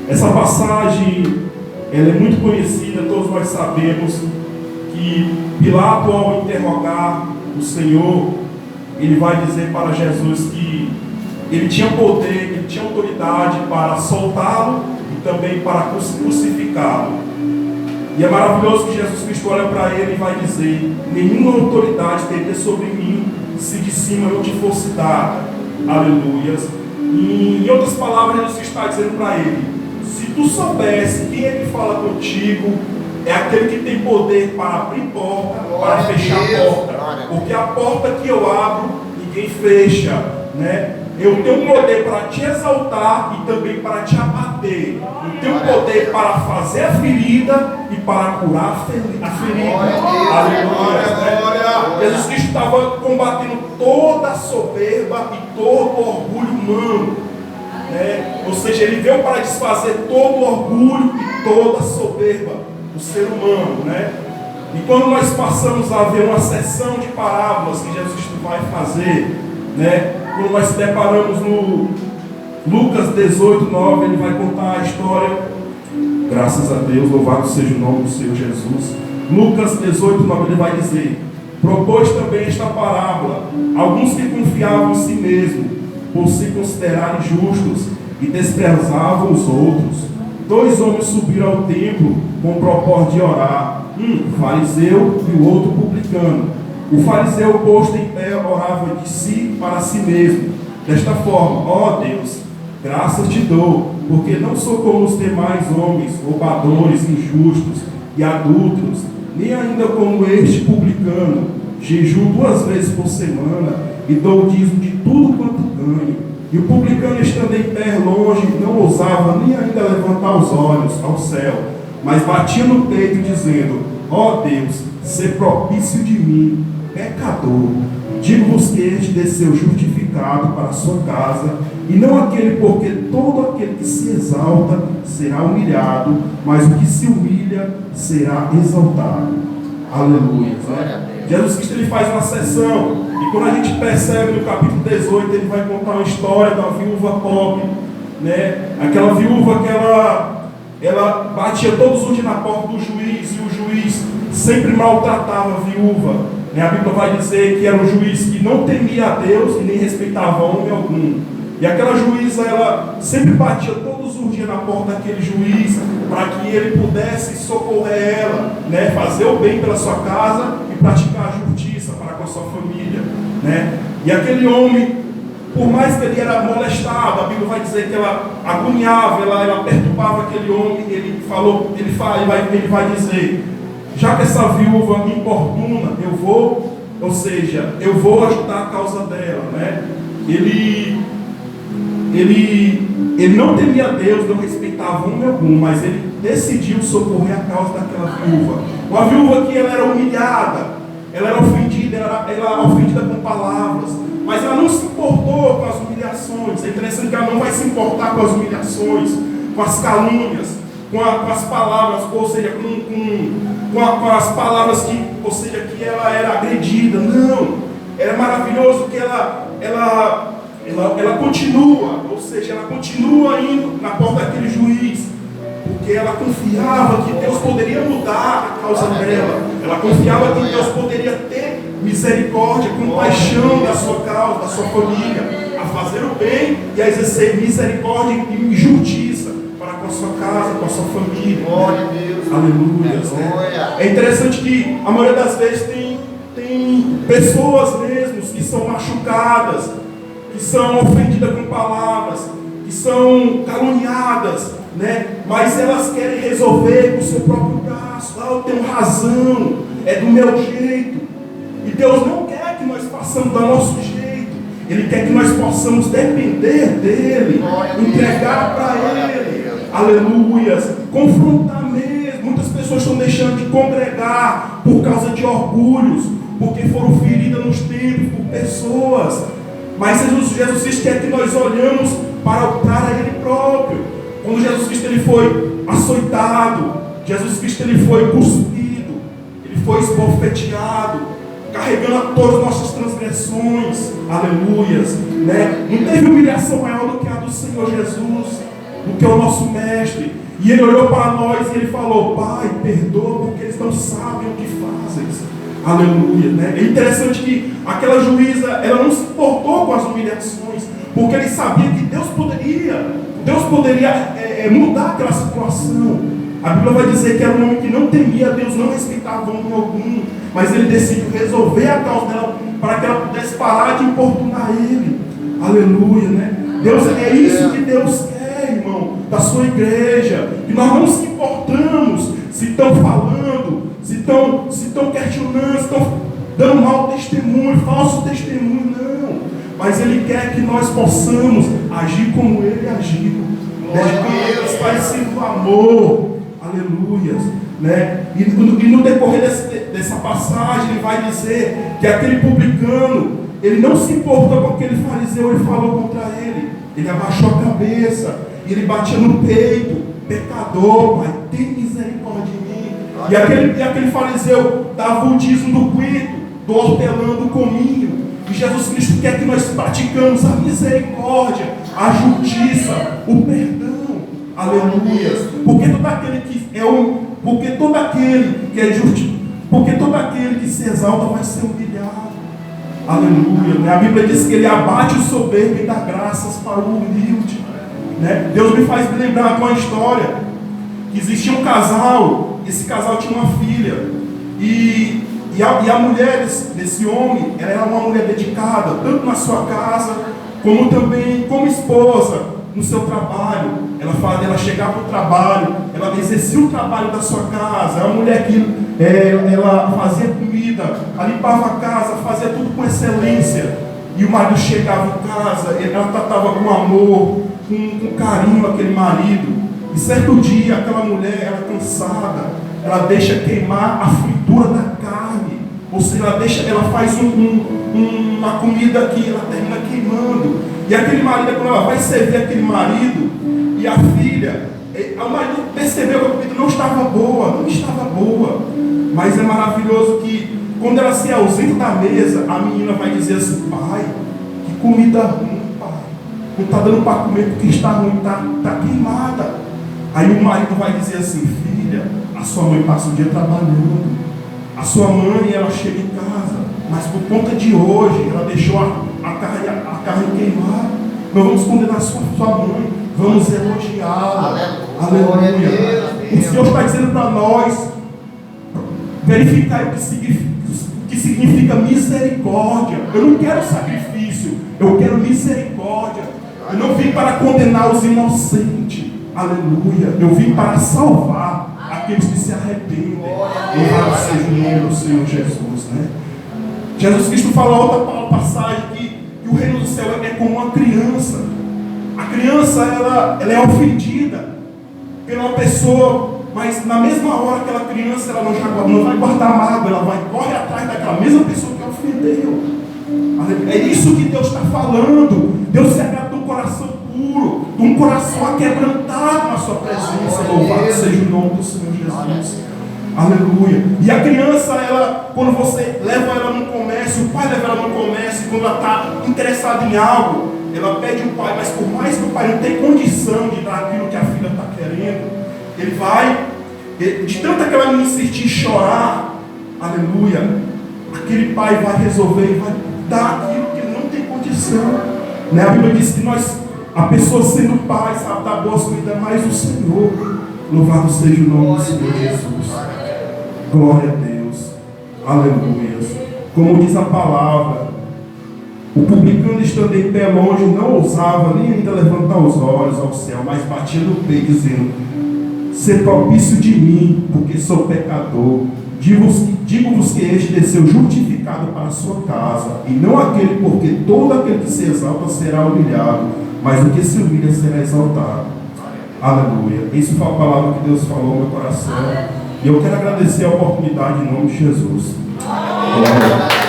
Essa passagem, ela é muito conhecida, todos nós sabemos que Pilato, ao interrogar o Senhor, ele vai dizer para Jesus que ele tinha poder, ele tinha autoridade para soltá-lo e também para crucificá-lo. E é maravilhoso que Jesus Cristo olha para ele e vai dizer: nenhuma autoridade teria sobre mim se de cima não te fosse dada. Aleluias. E, em outras palavras, Jesus está dizendo para ele: se tu soubesse quem é que fala contigo, é aquele que tem poder para abrir porta, para fechar porta. Porque a porta que eu abro, ninguém fecha, né? Eu tenho poder para te exaltar e também para te abater. Eu tenho poder para fazer a ferida e para curar a ferida. Aleluia. Jesus Cristo estava combatendo toda a soberba e todo o orgulho humano. Ou seja, ele veio para desfazer todo o orgulho e toda a soberba do ser humano, E quando nós passamos a ver uma sessão de parábolas que Jesus Cristo vai fazer, quando nós se deparamos no Lucas 18, 9, ele vai contar a história, graças a Deus, louvado seja o nome do Senhor Jesus. Lucas 18, 9, ele vai dizer: propôs também esta parábola alguns que confiavam em si mesmos, por se considerarem justos, e desprezavam os outros. 2 homens subiram ao templo com o propósito de orar, um fariseu e o outro publicano. O fariseu, posto em pé, orava de si para si mesmo, desta forma: ó Deus, graças te dou, porque não sou como os demais homens, roubadores, injustos e adúlteros, nem ainda como este publicano. Jejuo 2 vezes por semana e dou o dízimo de tudo quanto ganho. E o publicano, estando em pé longe, não ousava nem ainda levantar os olhos ao céu, mas batia no peito, dizendo: ó Deus, sê propício de mim, pecador. Digo-vos que este desceu justificado para a sua casa, e não aquele, porque todo aquele que se exalta será humilhado, mas o que se humilha será exaltado. Aleluia. Jesus Cristo, ele faz uma sessão, e quando a gente percebe no capítulo 18, ele vai contar uma história da viúva pobre, Aquela viúva que ela batia todos os dias na porta do juiz, e o juiz sempre maltratava a viúva. A Bíblia vai dizer que era um juiz que não temia a Deus e nem respeitava homem algum. E aquela juíza, ela sempre batia todos os dias na porta daquele juiz, para que ele pudesse socorrer ela, fazer o bem pela sua casa e praticar a justiça para com a sua família, E aquele homem, por mais que ele era molestado, a Bíblia vai dizer que ela agoniava, ela perturbava aquele homem. Ele vai dizer: já que essa viúva me importuna, eu vou ajudar a causa dela, Ele não temia Deus, não respeitava homem algum, mas ele decidiu socorrer a causa daquela viúva. Uma viúva que ela era humilhada, ela era ofendida, ela era ofendida com palavras, mas ela não se importou com as humilhações. É interessante que ela não vai se importar com as humilhações, com as calúnias, com as palavras, ou seja, com as palavras que ela era agredida. Não, era maravilhoso que ela continua, ou seja, ela continua indo na porta daquele juiz, porque ela confiava que Deus poderia mudar a causa dela, ela confiava que Deus poderia ter misericórdia, compaixão da sua causa, da sua família, a fazer o bem e a exercer misericórdia e justiça para com a sua casa, com a sua família. Glória a Deus. Aleluia. É interessante que a maioria das vezes tem pessoas mesmo que são machucadas, que são ofendidas com palavras, que são caluniadas, mas elas querem resolver com o seu próprio braço. Eu tenho razão, é do meu jeito. E Deus não quer que nós façamos do nosso jeito. Ele quer que nós possamos depender dEle, entregar para Ele. Aleluias. Confrontar mesmo. Muitas pessoas estão deixando de congregar por causa de orgulhos, porque foram feridas nos tempos por pessoas. Mas Jesus Cristo quer que nós olhamos para Ele próprio. Quando Jesus Cristo ele foi açoitado, Jesus Cristo ele foi cuspido, ele foi esbofeteado, carregando todas as nossas transgressões. Aleluias. Não teve humilhação maior do que a do Senhor Jesus. do que é o nosso mestre. E ele olhou para nós e ele falou: Pai, perdoa porque eles não sabem o que fazem. Aleluia, né? É interessante que aquela juíza, ela não se importou com as humilhações, porque ele sabia que Deus poderia mudar aquela situação. A Bíblia vai dizer que era um homem que não temia a Deus, não respeitava homem algum, mas ele decidiu resolver a causa dela para que ela pudesse parar de importunar ele. Aleluia, né? Deus, é isso que Deus quer, irmão, da sua igreja, que nós não se importamos se estão falando, se estão questionando, se estão dando mau testemunho, falso testemunho, não. Mas Ele quer que nós possamos agir como Ele agiu, né? Parecido no amor, aleluia, né? E no decorrer dessa passagem, ele vai dizer que aquele publicano, ele não se importou com aquele fariseu, ele falou contra ele, ele abaixou a cabeça, e ele batia no peito: pecador, Pai, tem misericórdia de mim. E aquele fariseu dava o dízimo do quinto, do hortelã, do cominho. E Jesus Cristo quer que nós praticamos a misericórdia, a justiça, o perdão. Aleluia. Porque todo aquele que é justo, porque todo aquele que se exalta vai ser humilhado. Aleluia. A Bíblia diz que Ele abate o soberbo e dá graças para o humilde, né? Deus me faz lembrar de uma história que existia um casal. Esse casal tinha uma filha e a mulher desse homem, ela era uma mulher dedicada, tanto na sua casa, como também como esposa, no seu trabalho. Ela chegava para o trabalho, ela exercia o trabalho da sua casa. É uma mulher que ela fazia comida, ela limpava a casa, fazia tudo com excelência. E o marido chegava em casa, ela tratava com amor, com carinho aquele marido. E certo dia, aquela mulher, ela cansada, ela deixa queimar a fritura da carne. Ou seja, ela faz uma comida que ela termina queimando. E aquele marido, quando ela vai servir aquele marido, e a filha, o marido percebeu que a comida não estava boa. Mas é maravilhoso que, quando ela se ausenta da mesa, a menina vai dizer assim: Pai, que comida ruim, pai. Não está dando para comer porque está ruim, está queimada. Aí o marido vai dizer assim: filha, a sua mãe passa o dia trabalhando. A sua mãe, ela chega em casa, mas por conta de hoje, ela deixou a carne queimar. Nós vamos condenar a sua mãe, vamos elogiá-la. Aleluia. O Senhor está dizendo para nós verificar o que significa misericórdia. Eu não quero sacrifício, eu quero misericórdia. Eu não vim para condenar os inocentes. Aleluia. Eu vim para salvar aqueles que se arrependem. Louvado seja o nome do Senhor Jesus, né? Jesus Cristo fala outra passagem que o reino do céu é como uma criança. A criança, ela é ofendida pela uma pessoa, mas na mesma hora aquela criança, ela não vai guardar mágoa, ela corre atrás daquela mesma pessoa que a ofendeu. É isso que Deus está falando. Deus se agrada de um coração puro, de um coração aquebrantado na sua presença. Louvado seja o nome do Senhor Jesus. Aleluia. E a criança, quando você leva ela no comércio, o pai leva ela no comércio, quando ela está interessada em algo, ela pede o pai, mas por mais que o pai não tenha condição de dar aquilo que a filha está querendo, ele vai, de tanto aquela menina insistir em chorar, aleluia, aquele pai vai resolver e vai dar aquilo que ele não tem condição, né? A Bíblia diz que a pessoa sendo pai, sabe dar boas comidas, mas o Senhor, louvado seja o nome do Senhor Jesus. Glória a Deus, aleluia. Como diz a palavra, o publicano, estando em pé longe, não ousava nem ainda levantar os olhos ao céu, mas batia no peito, dizendo: ser propício de mim, porque sou pecador. Digo-vos que este desceu justificado para a sua casa, e não aquele, porque todo aquele que se exalta será humilhado, mas o que se humilha será exaltado. Aleluia. Isso foi a palavra que Deus falou no meu coração. E eu quero agradecer a oportunidade em nome de Jesus. Glória.